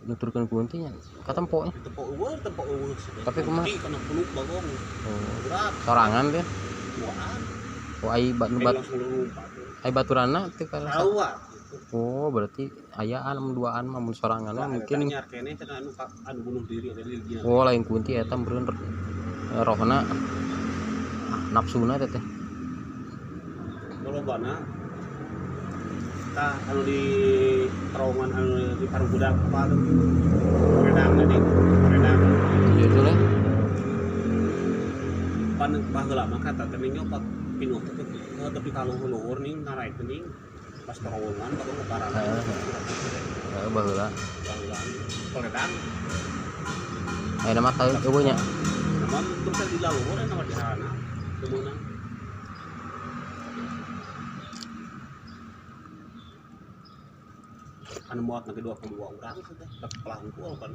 nuturkan kuntinya katempoknya tempok eueuh tapi kumaha kana peluk bagong berat sorangan teh duaan oh ai baturana teh kan tawa oh berarti ayaan duaan mah mun sorangan mungkin nyar kene cenah anu bunuh diri dari dia oh lain kunti eta meureun rohna nafsuna teh lolobana tah anu di terowongan anu di Parung Budak apa tuh Redang tadi Redang itu lah pan baheula mah kata teh nyopat pinuh teh tepi kaluhur ning ngarai teuing pas terowongan baru lebaran baheula Redang aya nama teu eueuh nya namun terus di laluhur nama di harana kemudian anu muat na kedua orang teh pelangku kan